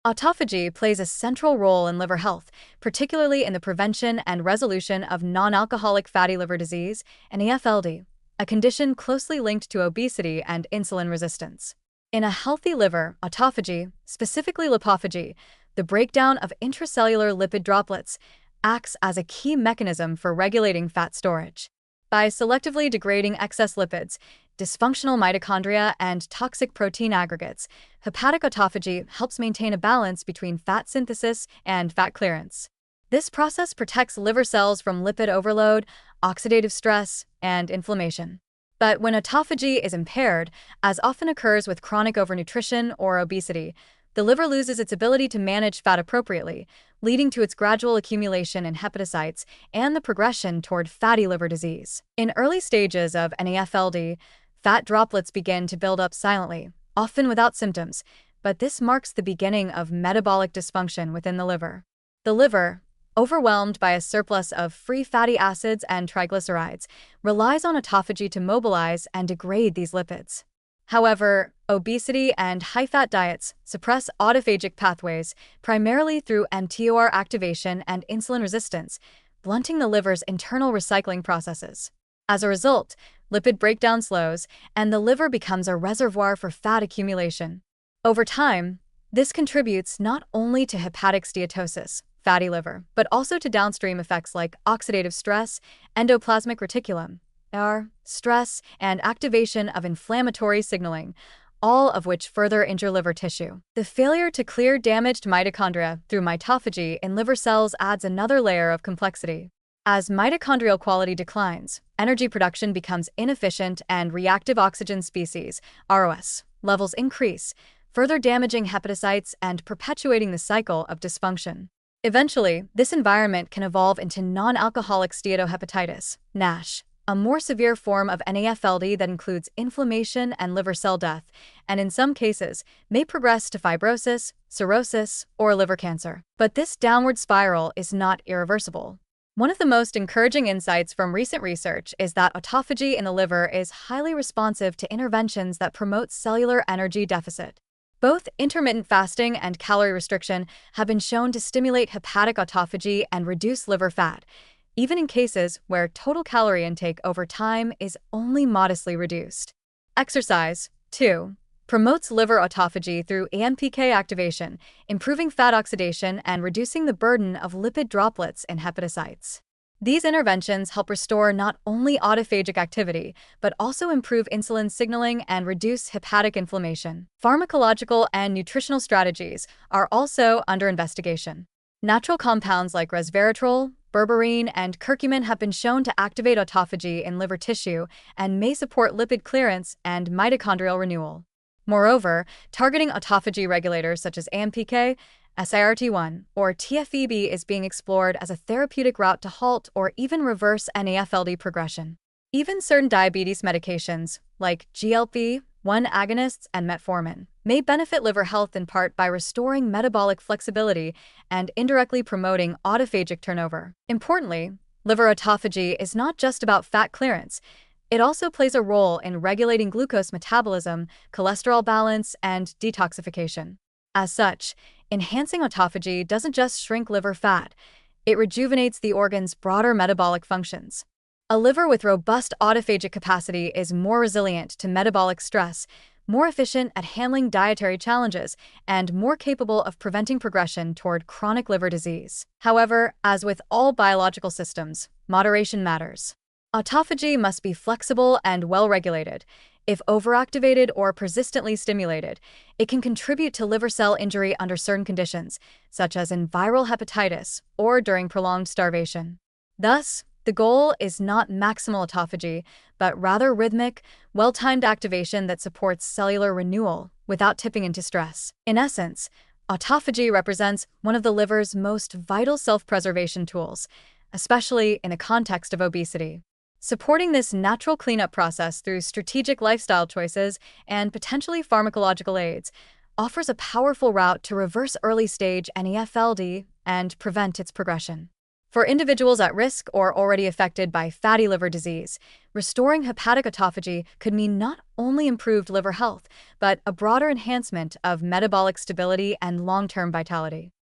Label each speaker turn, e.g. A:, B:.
A: Autophagy plays a central role in liver health, particularly in the prevention and resolution of non-alcoholic fatty liver disease, NAFLD, a condition closely linked to obesity and insulin resistance. In a healthy liver, autophagy, specifically lipophagy, the breakdown of intracellular lipid droplets, acts as a key mechanism for regulating fat storage. By selectively degrading excess lipids, dysfunctional mitochondria, and toxic protein aggregates, hepatic autophagy helps maintain a balance between fat synthesis and fat clearance. This process protects liver cells from lipid overload, oxidative stress, and inflammation. But when autophagy is impaired, as often occurs with chronic overnutrition or obesity, the liver loses its ability to manage fat appropriately, leading to its gradual accumulation in hepatocytes and the progression toward fatty liver disease. In early stages of NAFLD, fat droplets begin to build up silently, often without symptoms, but this marks the beginning of metabolic dysfunction within the liver. The liver, overwhelmed by a surplus of free fatty acids and triglycerides, relies on autophagy to mobilize and degrade these lipids. However, obesity and high-fat diets suppress autophagic pathways primarily through mTOR activation and insulin resistance, blunting the liver's internal recycling processes. As a result, lipid breakdown slows, and the liver becomes a reservoir for fat accumulation. Over time, this contributes not only to hepatic steatosis, fatty liver, but also to downstream effects like oxidative stress, endoplasmic reticulum, stress, and activation of inflammatory signaling, all of which further injure liver tissue. The failure to clear damaged mitochondria through mitophagy in liver cells adds another layer of complexity. As mitochondrial quality declines, energy production becomes inefficient and reactive oxygen species, ROS, levels increase, further damaging hepatocytes and perpetuating the cycle of dysfunction. Eventually, this environment can evolve into non-alcoholic steatohepatitis, NASH, a more severe form of NAFLD that includes inflammation and liver cell death, and in some cases may progress to fibrosis, cirrhosis, or liver cancer. But this downward spiral is not irreversible. One of the most encouraging insights from recent research is that autophagy in the liver is highly responsive to interventions that promote cellular energy deficit. Both intermittent fasting and calorie restriction have been shown to stimulate hepatic autophagy and reduce liver fat, even in cases where total calorie intake over time is only modestly reduced. Exercise, too, promotes liver autophagy through AMPK activation, improving fat oxidation and reducing the burden of lipid droplets in hepatocytes. These interventions help restore not only autophagic activity, but also improve insulin signaling and reduce hepatic inflammation. Pharmacological and nutritional strategies are also under investigation. Natural compounds like resveratrol, berberine, and curcumin have been shown to activate autophagy in liver tissue and may support lipid clearance and mitochondrial renewal. Moreover, targeting autophagy regulators such as AMPK, SIRT1, or TFEB is being explored as a therapeutic route to halt or even reverse NAFLD progression. Even certain diabetes medications, like GLP-1 agonists and metformin, may benefit liver health in part by restoring metabolic flexibility and indirectly promoting autophagic turnover. Importantly, liver autophagy is not just about fat clearance. It also plays a role in regulating glucose metabolism, cholesterol balance, and detoxification. As such, enhancing autophagy doesn't just shrink liver fat, it rejuvenates the organ's broader metabolic functions. A liver with robust autophagic capacity is more resilient to metabolic stress, more efficient at handling dietary challenges, and more capable of preventing progression toward chronic liver disease. However, as with all biological systems, moderation matters. Autophagy must be flexible and well-regulated. If overactivated or persistently stimulated, it can contribute to liver cell injury under certain conditions, such as in viral hepatitis or during prolonged starvation. Thus, the goal is not maximal autophagy, but rather rhythmic, well-timed activation that supports cellular renewal without tipping into stress. In essence, autophagy represents one of the liver's most vital self-preservation tools, especially in the context of obesity. Supporting this natural cleanup process through strategic lifestyle choices and potentially pharmacological aids offers a powerful route to reverse early-stage NAFLD and prevent its progression. For individuals at risk or already affected by fatty liver disease, restoring hepatic autophagy could mean not only improved liver health, but a broader enhancement of metabolic stability and long-term vitality.